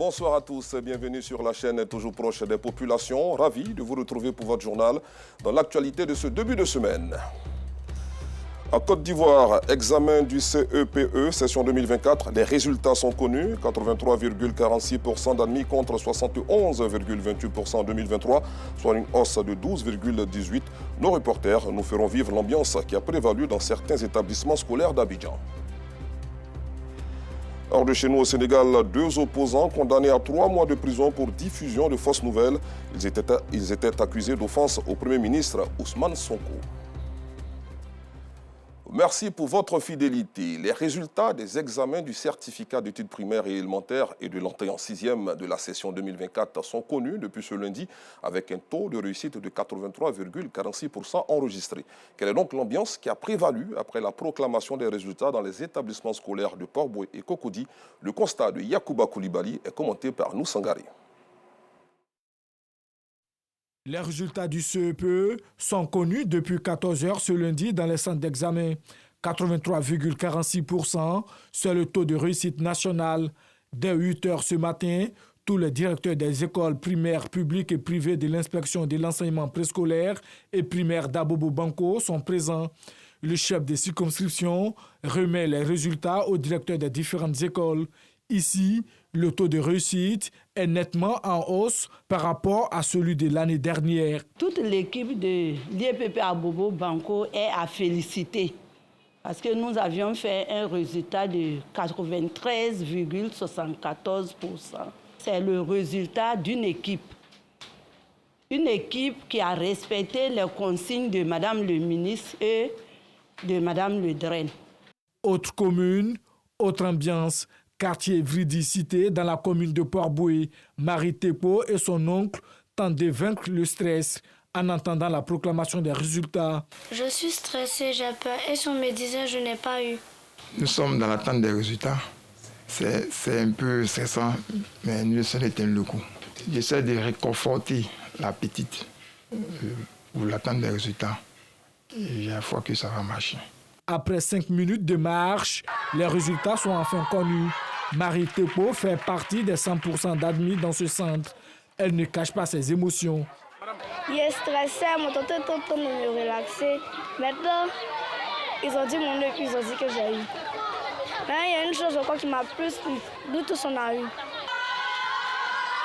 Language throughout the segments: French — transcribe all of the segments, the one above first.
Bonsoir à tous, bienvenue sur la chaîne toujours proche des populations. Ravi de vous retrouver pour votre journal dans l'actualité de ce début de semaine. En Côte d'Ivoire, examen du CEPE, session 2024, les résultats sont connus. 83,46% d'admis contre 71,28% en 2023, soit une hausse de 12,18%. Nos reporters nous feront vivre l'ambiance qui a prévalu dans certains établissements scolaires d'Abidjan. Hors de chez nous au Sénégal, 2 opposants condamnés à 3 mois de prison pour diffusion de fausses nouvelles. Ils étaient accusés d'offense au Premier ministre Ousmane Sonko. Merci pour votre fidélité. Les résultats des examens du certificat d'études primaires et élémentaires et de l'entrée en 6e de la session 2024 sont connus depuis ce lundi avec un taux de réussite de 83,46% enregistré. Quelle est donc l'ambiance qui a prévalu après la proclamation des résultats dans les établissements scolaires de Port-Boué et Cocody? Le constat de Yacouba Koulibaly est commenté par nous Sangaré. Les résultats du CEPE sont connus depuis 14 heures ce lundi dans les centres d'examen. 83,46%, c'est le taux de réussite national. Dès 8 heures ce matin, tous les directeurs des écoles primaires publiques et privées de l'inspection de l'enseignement préscolaire et primaire d'Abobo Banco sont présents. Le chef des circonscriptions remet les résultats aux directeurs des différentes écoles. Ici, le taux de réussite est nettement en hausse par rapport à celui de l'année dernière. Toute l'équipe de l'IEPP Abobo Banco est à féliciter parce que nous avions fait un résultat de 93,74%. C'est le résultat d'une équipe. Une équipe qui a respecté les consignes de Madame le ministre et de Madame le Drain. Autre commune, autre ambiance. Quartier Vridi-Cité, dans la commune de Port-Boué, Marie Tepo et son oncle tentent de vaincre le stress en entendant la proclamation des résultats. Je suis stressée, j'ai peur et si on me disait je n'ai pas eu. Nous sommes dans l'attente des résultats. C'est un peu stressant, mais nous sommes le coup. J'essaie de réconforter la petite pour l'attente des résultats. Et j'ai foi que ça va marcher. Après 5 minutes de marche, les résultats sont enfin connus. Marie Tepo fait partie des 100% d'admis dans ce centre. Elle ne cache pas ses émotions. Il est stressé, mon tonton est en train de me relaxer. Maintenant, ils ont dit mon œuf, ils ont dit que j'ai eu. Mais il y a une chose, je crois, qui m'a plus plu. Nous tous, on a eu.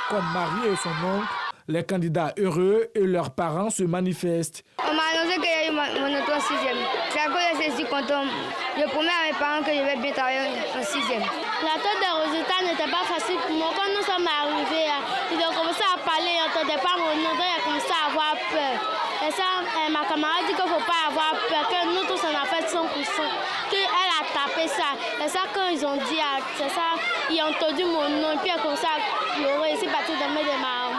Comme Marie et son oncle, les candidats heureux et leurs parents se manifestent. On m'a annoncé qu'il y a eu mon auto en 6e. C'est à cause de ces 6 content. Je promets à mes parents que je vais bien travailler en 6e. L'attente des résultats n'était pas facile pour moi. Quand nous sommes arrivés, ils ont commencé à parler, ils n'entendaient pas mon nom, donc ils ont commencé à avoir peur. Et ça, ma camarade dit qu'il ne faut pas avoir peur, que nous tous on a fait 100%, qu'elle a tapé ça. Et ça, quand ils ont dit, c'est ça, ils ont entendu mon nom, et puis ils ont commencé à pleurer, ici partout dans mes maman.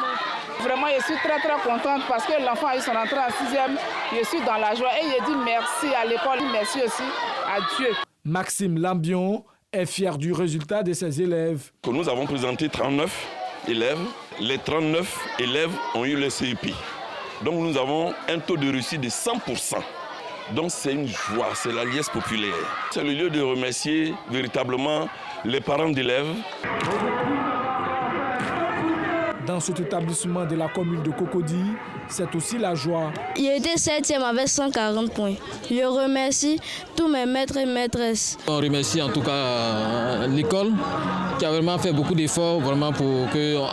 Vraiment, je suis très contente parce que l'enfant a eu son entrée en 6e. Je suis dans la joie et je dis merci à l'école, merci aussi à Dieu. Maxime Lambion est fier du résultat de ses élèves. Que nous avons présenté 39 élèves. Les 39 élèves ont eu le CEP. Donc nous avons un taux de réussite de 100%. Donc c'est une joie, c'est la liesse populaire. C'est le lieu de remercier véritablement les parents d'élèves. Dans cet établissement de la commune de Cocody, c'est aussi la joie. J'ai été 7e avec 140 points. Je remercie tous mes maîtres et maîtresses. On remercie en tout cas l'école qui a vraiment fait beaucoup d'efforts vraiment pour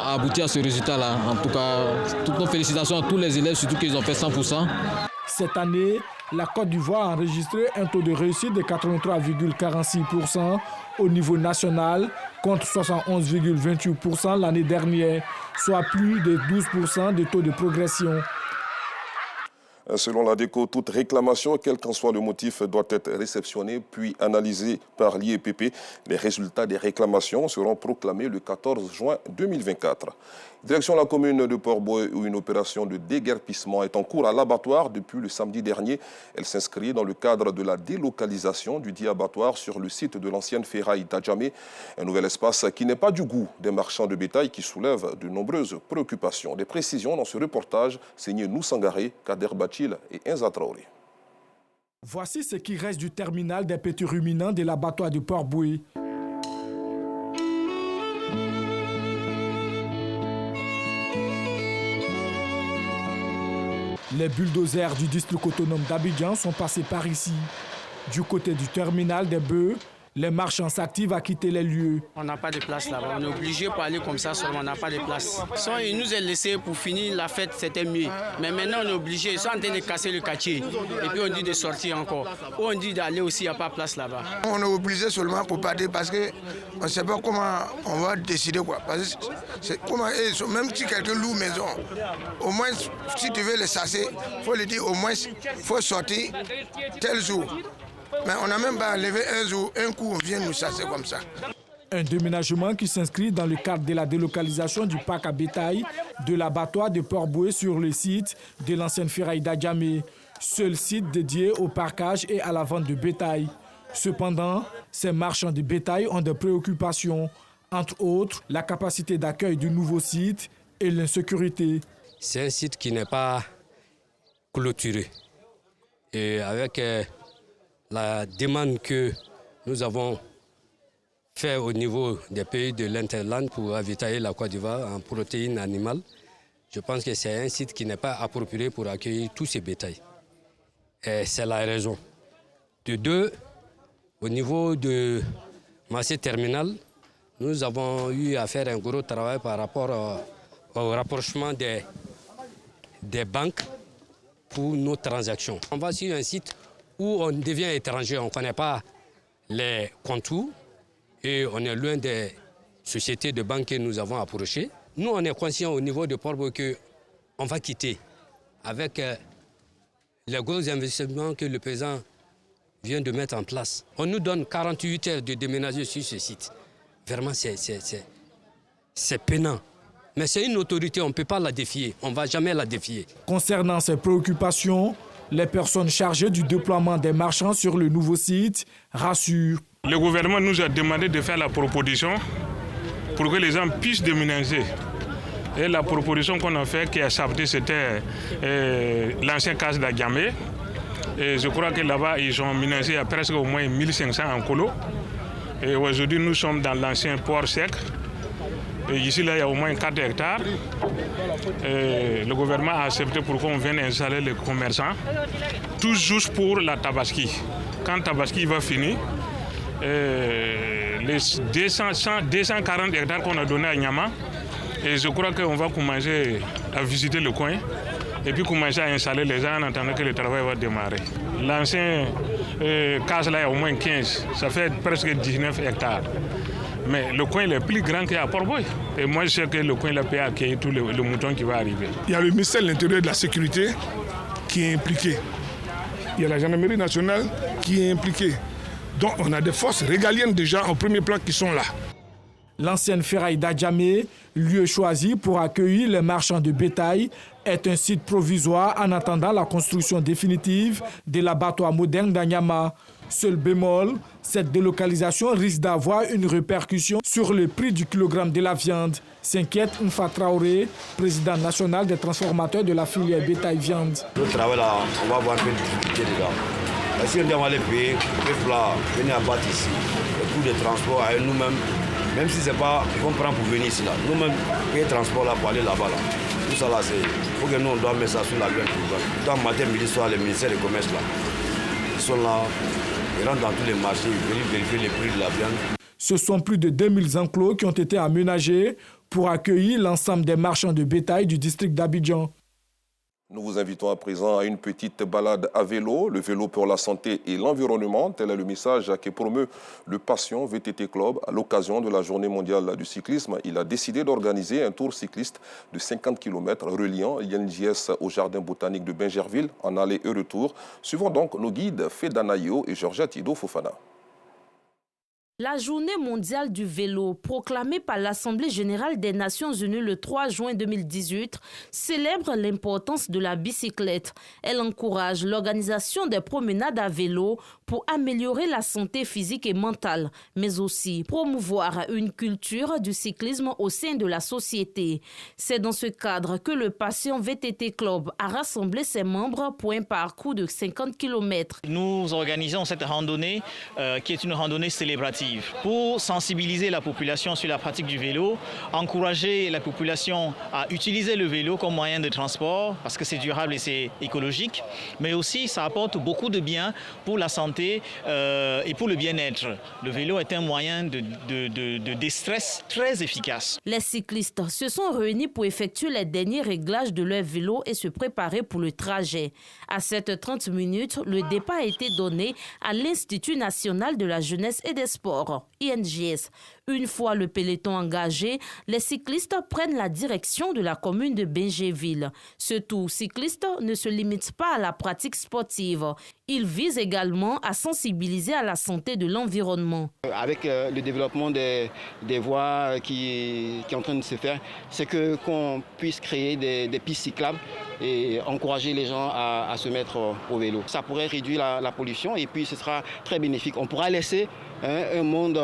aboutir à ce résultat-là. En tout cas, toutes nos félicitations à tous les élèves, surtout qu'ils ont fait 100%. Cette année, la Côte d'Ivoire a enregistré un taux de réussite de 83,46% au niveau national contre 71,28% l'année dernière, soit plus de 12% de taux de progression. Selon l'ADECO, toute réclamation, quel qu'en soit le motif, doit être réceptionnée puis analysée par l'IEPP. Les résultats des réclamations seront proclamés le 14 juin 2024. Direction la commune de Port-Boué où une opération de déguerpissement est en cours à l'abattoir depuis le samedi dernier. Elle s'inscrit dans le cadre de la délocalisation du dit abattoir sur le site de l'ancienne ferraille d'Adjamé. Un nouvel espace qui n'est pas du goût des marchands de bétail qui soulève de nombreuses préoccupations. Des précisions dans ce reportage signé Noussangaré, Kader Bachil et Enza Traoré. Voici ce qui reste du terminal des petits ruminants de l'abattoir de Port-Boué. Les bulldozers du district autonome d'Abidjan sont passés par ici. Du côté du terminal des bœufs, les marchands s'activent à quitter les lieux. On n'a pas de place là-bas. On est obligé pour aller comme ça seulement. On n'a pas de place. Ils nous ont laissé pour finir la fête, c'était mieux. Mais maintenant, on est obligé. Ils sont en train de casser le quartier. Et puis, on dit de sortir encore. Ou on dit d'aller aussi, il n'y a pas de place là-bas. On est obligé seulement pour partir parce qu'on ne sait pas comment on va décider. Parce que même si quelqu'un loue maison, au moins, si tu veux les chasser, il faut le dire, au moins, il faut sortir tel jour. Mais on n'a même pas enlevé un jour, un coup, on vient nous chasser comme ça. Un déménagement qui s'inscrit dans le cadre de la délocalisation du parc à bétail de l'abattoir de Port-Boué sur le site de l'ancienne ferraille d'Adjamé, seul site dédié au parquage et à la vente de bétail. Cependant, ces marchands de bétail ont des préoccupations, entre autres la capacité d'accueil du nouveau site et l'insécurité. C'est un site qui n'est pas clôturé. Et avec la demande que nous avons faite au niveau des pays de l'Interland pour ravitailler la Côte d'Ivoire en protéines animales, je pense que c'est un site qui n'est pas approprié pour accueillir tous ces bétails. Et c'est la raison. De deux, au niveau de Massé Terminal, nous avons eu à faire un gros travail par rapport au rapprochement des banques pour nos transactions. On va sur un site où on devient étranger, on ne connaît pas les contours et on est loin des sociétés de banque que nous avons approchées. Nous, on est conscient au niveau de Port-Boué qu'on va quitter avec les gros investissements que le président vient de mettre en place. On nous donne 48 heures de déménager sur ce site. Vraiment, c'est peinant. Mais c'est une autorité, on ne peut pas la défier, on ne va jamais la défier. Concernant ces préoccupations, les personnes chargées du déploiement des marchands sur le nouveau site rassurent. Le gouvernement nous a demandé de faire la proposition pour que les gens puissent déménager. Et la proposition qu'on a faite, qui a accepté, c'était l'ancien case d'Adjamé. Et je crois que là-bas, ils ont ménagé à presque au moins 1500 en colo. Et aujourd'hui, nous sommes dans l'ancien port sec. Et ici, là, il y a au moins 4 hectares. Et le gouvernement a accepté pour qu'on vienne installer les commerçants, tout juste pour la Tabaski. Quand Tabaski va finir, les 240 hectares qu'on a donnés à Nyama, et je crois qu'on va commencer à visiter le coin et puis commencer à installer les gens en attendant que le travail va démarrer. L'ancien case, là, il y a au moins 15, ça fait presque 19 hectares. Mais le coin est plus grand qu'à Port-Boué. Et moi, je sais que le coin peut accueillir tout le mouton qui va arriver. Il y a le ministère de l'Intérieur et de la Sécurité qui est impliqué. Il y a la gendarmerie nationale qui est impliquée. Donc on a des forces régaliennes déjà en premier plan qui sont là. L'ancienne ferraille d'Adjamé, lieu choisi pour accueillir les marchands de bétail, est un site provisoire en attendant la construction définitive de l'abattoir moderne d'Anyama. Seul bémol, cette délocalisation risque d'avoir une répercussion sur le prix du kilogramme de la viande, s'inquiète Nfa Traoré, président national des transformateurs de la filière bétail-viande. Le travail là, on va avoir un peu de difficulté dedans. Si on doit aller payer, le plat, venir abattre ici, le coût de transport à nous-mêmes, même si c'est pas, ils vont prendre pour venir ici là. Nous-mêmes, payer le transport là pour aller là-bas là. Tout ça là, c'est, il faut que nous on doit mettre ça sur la gueule. Dans matin, midi, soir, les ministères du commerce là, ils sont là. Ils rentrent dans tous les marchés, ils viennent vérifier les prix de la viande. Ce sont plus de 2000 enclos qui ont été aménagés pour accueillir l'ensemble des marchands de bétail du district d'Abidjan. Nous vous invitons à présent à une petite balade à vélo. Le vélo pour la santé et l'environnement, tel est le message que promeut le Passion VTT Club à l'occasion de la Journée mondiale du cyclisme. Il a décidé d'organiser un tour cycliste de 50 km reliant l'INJS au jardin botanique de Bingerville en aller et retour. Suivons donc nos guides Fedanayo et Georgette Ido Fofana. La journée mondiale du vélo, proclamée par l'Assemblée générale des Nations unies le 3 juin 2018, célèbre l'importance de la bicyclette. Elle encourage l'organisation des promenades à vélo pour pour améliorer la santé physique et mentale, mais aussi promouvoir une culture du cyclisme au sein de la société. C'est dans ce cadre que le Passion VTT Club a rassemblé ses membres pour un parcours de 50 km. Nous organisons cette randonnée qui est une randonnée célébrative pour sensibiliser la population sur la pratique du vélo, encourager la population à utiliser le vélo comme moyen de transport parce que c'est durable et c'est écologique, mais aussi ça apporte beaucoup de bien pour la santé et pour le bien-être. Le vélo est un moyen de déstress très efficace. Les cyclistes se sont réunis pour effectuer les derniers réglages de leur vélo et se préparer pour le trajet. À 7h30 minutes, le départ a été donné à l'Institut national de la jeunesse et des sports, INJS. Une fois le peloton engagé, les cyclistes prennent la direction de la commune de Bingéville. Ce tour cycliste ne se limite pas à la pratique sportive. Il vise également à sensibiliser à la santé de l'environnement. Avec le développement des voies qui est en train de se faire, c'est qu'on puisse créer des pistes cyclables et encourager les gens à se mettre au vélo. Ça pourrait réduire la pollution et puis ce sera très bénéfique. On pourra laisser un monde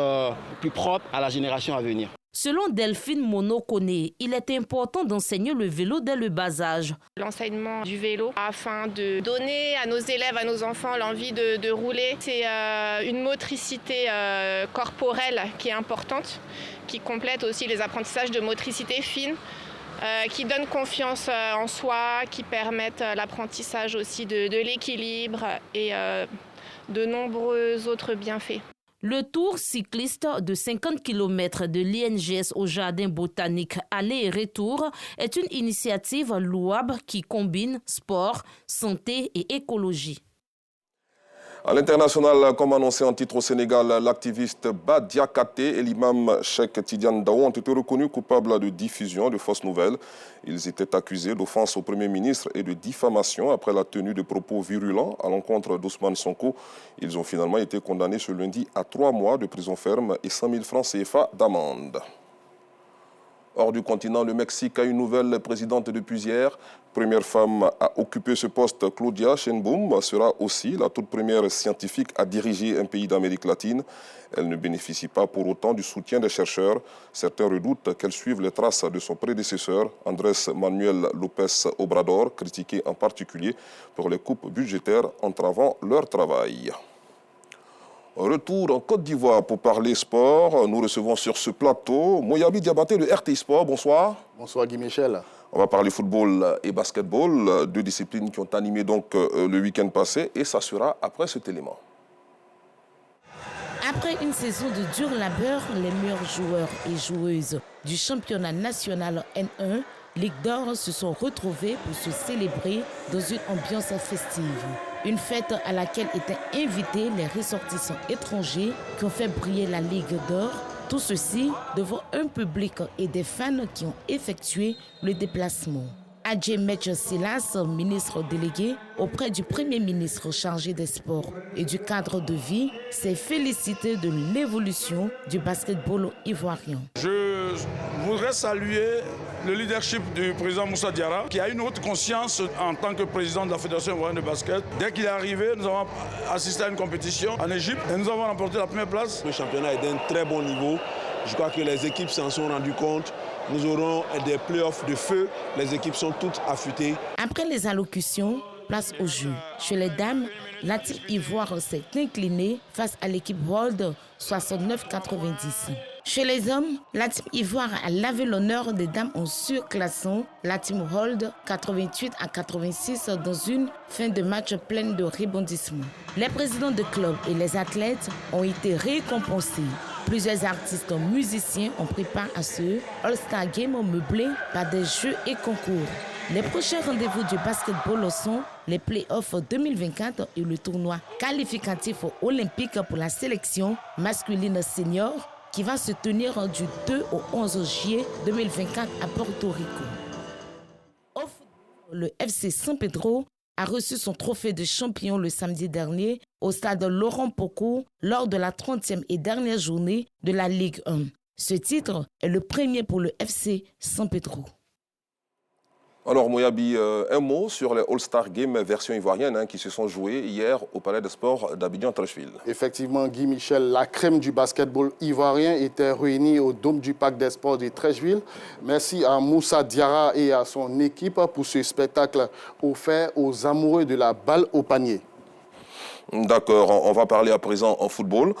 plus propre à la génération à venir. Selon Delphine Monokone, il est important d'enseigner le vélo dès le bas âge. L'enseignement du vélo afin de donner à nos élèves, à nos enfants l'envie de rouler. C'est une motricité corporelle qui est importante, qui complète aussi les apprentissages de motricité fine, qui donne confiance en soi, qui permettent l'apprentissage aussi de l'équilibre et de nombreux autres bienfaits. Le tour cycliste de 50 km de l'INJS au jardin botanique aller et retour est une initiative louable qui combine sport, santé et écologie. À l'international, comme annoncé en titre au Sénégal, l'activiste Badia Katé et l'imam Cheikh Tidiane Daou ont été reconnus coupables de diffusion de fausses nouvelles. Ils étaient accusés d'offense au Premier ministre et de diffamation après la tenue de propos virulents à l'encontre d'Ousmane Sonko. Ils ont finalement été condamnés ce lundi à 3 mois de prison ferme et 100 000 francs CFA d'amende. Hors du continent, le Mexique a une nouvelle présidente depuis hier. Première femme à occuper ce poste, Claudia Sheinbaum sera aussi la toute première scientifique à diriger un pays d'Amérique latine. Elle ne bénéficie pas pour autant du soutien des chercheurs. Certains redoutent qu'elle suive les traces de son prédécesseur, Andrés Manuel López Obrador, critiqué en particulier pour les coupes budgétaires entravant leur travail. Retour en Côte d'Ivoire pour parler sport. Nous recevons sur ce plateau Moyabi Diabaté de RTI Sport. Bonsoir. Bonsoir Guy Michel. On va parler football et basketball, deux disciplines qui ont animé donc le week-end passé, et ça sera après cet élément. Après une saison de dur labeur, les meilleurs joueurs et joueuses du championnat national N1 Ligue d'Or se sont retrouvés pour se célébrer dans une ambiance festive. Une fête à laquelle étaient invités les ressortissants étrangers qui ont fait briller la Ligue d'Or. Tout ceci devant un public et des fans qui ont effectué le déplacement. Adjé Metch Silas, ministre délégué auprès du Premier ministre chargé des sports et du cadre de vie, s'est félicité de l'évolution du basketball ivoirien. Je voudrais saluer le leadership du président Moussa Diarra, qui a une haute conscience en tant que président de la Fédération ivoirienne de basket. Dès qu'il est arrivé, nous avons assisté à une compétition en Égypte et nous avons remporté la première place. Le championnat est d'un très bon niveau. Je crois que les équipes s'en sont rendues compte. Nous aurons des playoffs de feu. Les équipes sont toutes affûtées. Après les allocutions, place au jeu. Chez les dames, la team Ivoire s'est inclinée face à l'équipe World 69-90. Chez les hommes, la team Ivoire a lavé l'honneur des dames en surclassant la team Hold 88-86 dans une fin de match pleine de rebondissements. Les présidents de clubs et les athlètes ont été récompensés. Plusieurs artistes musiciens ont pris part à ce All-Star Game meublé par des jeux et concours. Les prochains rendez-vous du basketball sont les Playoffs 2024 et le tournoi qualificatif olympique pour la sélection masculine senior qui va se tenir du 2 au 11 juillet 2024 à Porto Rico. Au football, le FC San Pedro a reçu son trophée de champion le samedi dernier au stade Laurent Pocou lors de la 30e et dernière journée de la Ligue 1. Ce titre est le premier pour le FC San Pedro. Alors Moyabi, un mot sur les All-Star Games version ivoirienne qui se sont joués hier au Palais des Sports d'Abidjan-Trècheville. Effectivement, Guy Michel, la crème du basketball ivoirien était réunie au Dôme du Parc des Sports de Trècheville. Merci à Moussa Diarra et à son équipe pour ce spectacle offert aux amoureux de la balle au panier. D'accord, on va parler à présent en football.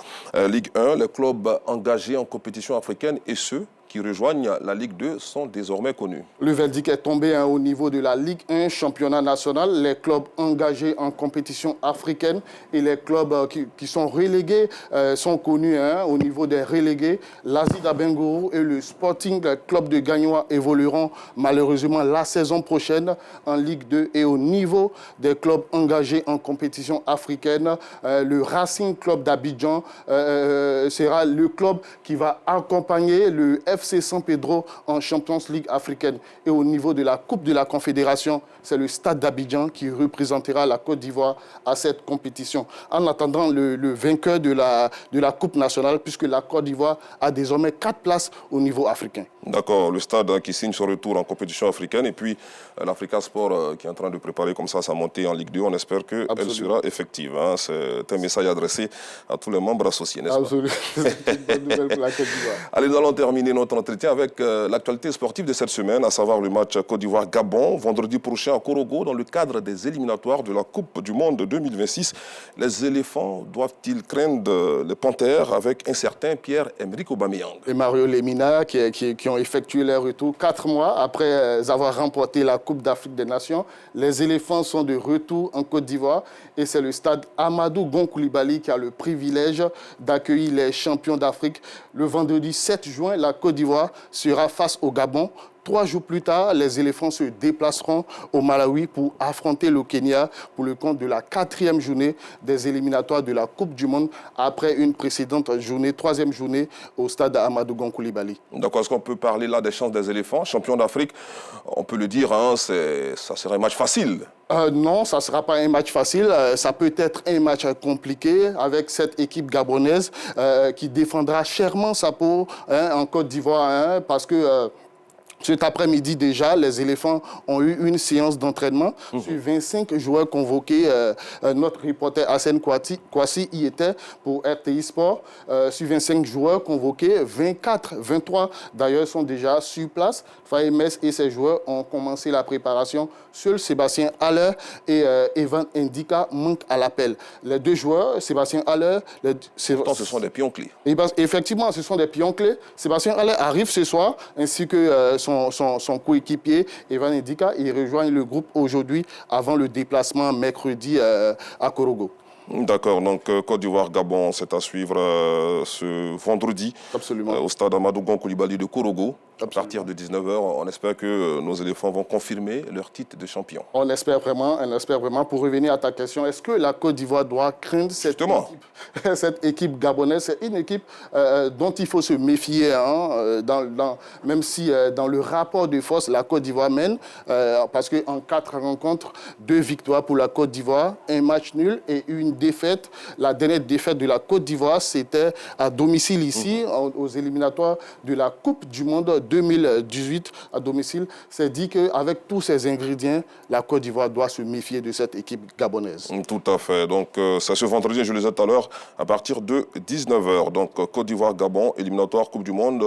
Ligue 1, les clubs engagés en compétition africaine et ceux qui rejoignent la Ligue 2 sont désormais connus. Le verdict est tombé au niveau de la Ligue 1, championnat national. Les clubs engagés en compétition africaine et les clubs qui sont relégués sont connus au niveau des relégués. L'Azida Bengourou et le Sporting Club de Gagnoa évolueront malheureusement la saison prochaine en Ligue 2. Et au niveau des clubs engagés en compétition africaine, le Racing Club d'Abidjan sera le club qui va accompagner le FC San Pedro en Champions League africaine. Et au niveau de la Coupe de la Confédération, c'est le Stade d'Abidjan qui représentera la Côte d'Ivoire à cette compétition. En attendant le vainqueur de la Coupe nationale, puisque la Côte d'Ivoire a désormais 4 places au niveau africain. D'accord, le Stade qui signe son retour en compétition africaine et puis l'Africa Sport qui est en train de préparer comme ça sa montée en Ligue 2. On espère qu'elle sera effective. C'est un message adressé à tous les membres associés, n'est-ce pas? Absolument. C'est une bonne nouvelle pour la Côte d'Ivoire. Allez, nous allons terminer notre entretien avec l'actualité sportive de cette semaine, à savoir le match Côte d'Ivoire-Gabon, vendredi prochain à Korogo, dans le cadre des éliminatoires de la Coupe du Monde 2026. Les éléphants doivent-ils craindre les panthères avec un certain Pierre-Emerick Aubameyang? Et Mario Lemina qui ont effectué leur retour 4 mois après avoir remporté la Coupe d'Afrique des Nations. Les éléphants sont de retour en Côte d'Ivoire et c'est le stade Amadou Gon Coulibaly qui a le privilège d'accueillir les champions d'Afrique. Le vendredi 7 juin, la Côte d'Ivoire sera face au Gabon. 3 jours plus tard, les éléphants se déplaceront au Malawi pour affronter le Kenya pour le compte de la 4e journée des éliminatoires de la Coupe du Monde après une précédente journée, 3e journée au stade Amadou Gon Coulibaly. D'accord, est-ce qu'on peut parler là des chances des éléphants, champions d'Afrique? On peut le dire, ça sera un match facile. Non, ça ne sera pas un match facile. Ça peut être un match compliqué avec cette équipe gabonaise qui défendra chèrement sa peau en Côte d'Ivoire parce que cet après-midi déjà, les éléphants ont eu une séance d'entraînement sur 25 joueurs convoqués. Notre reporter Hassan Kouassi y était pour RTI Sport. Sur 25 joueurs convoqués, 23 d'ailleurs sont déjà sur place. Fahim et ses joueurs ont commencé la préparation. Seul Sébastien Haller et Evan Ndika manquent à l'appel. Les 2 joueurs, Sébastien Haller... Pourtant, ce sont des pions clés. Effectivement, ce sont des pions clés. Sébastien Haller arrive ce soir, ainsi que son coéquipier Evan Ndika. Ils rejoignent le groupe aujourd'hui avant le déplacement mercredi à Korogo. D'accord, donc Côte d'Ivoire-Gabon, c'est à suivre ce vendredi au stade Amadou Gon Coulibaly de Korogo. À partir de 19h, on espère que nos éléphants vont confirmer leur titre de champion. On espère vraiment. Pour revenir à ta question, est-ce que la Côte d'Ivoire doit craindre cette équipe gabonaise? C'est une équipe dont il faut se méfier, même si dans le rapport de force, la Côte d'Ivoire mène, parce qu'en 4 rencontres, 2 victoires pour la Côte d'Ivoire, 1 match nul et une défaite. La dernière défaite de la Côte d'Ivoire, c'était à domicile ici, aux éliminatoires de la Coupe du Monde 2018 à domicile. C'est dit qu'avec tous ces ingrédients, la Côte d'Ivoire doit se méfier de cette équipe gabonaise. Tout à fait. Donc, c'est ce vendredi, je le disais tout à l'heure, à partir de 19h. Donc, Côte d'Ivoire-Gabon, éliminatoire Coupe du Monde.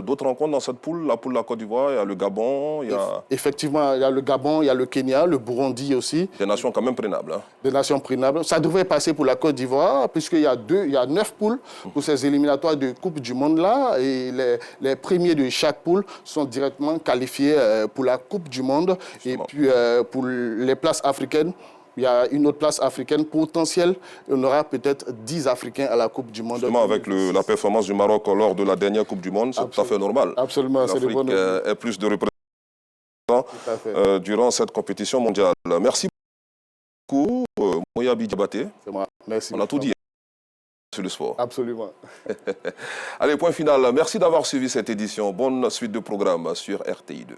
D'autres rencontres dans cette poule, la poule de la Côte d'Ivoire, il y a le Gabon, il y a... Effectivement, il y a le Gabon, il y a le Kenya, le Burundi aussi. Des nations quand même prenables. Des nations prenables. Ça devrait passer pour la Côte d'Ivoire, puisqu'il y a 9 poules pour ces éliminatoires de Coupe du Monde-là. Et les premiers de chaque poule sont directement qualifiés pour la Coupe du Monde. Justement. Et puis pour les places africaines, il y a une autre place africaine potentielle. On aura peut-être 10 Africains à la Coupe du Monde. Justement, avec la performance du Maroc lors de la dernière Coupe du Monde, c'est tout à fait normal. Absolument, c'est de bonne nouvelles. L'Afrique ait plus de représentants durant cette compétition mondiale. Merci beaucoup, Moyabi Diabaté. C'est moi. Merci. On a tout dit sur le sport. Absolument. Allez, point final. Merci d'avoir suivi cette édition. Bonne suite de programme sur RTI2.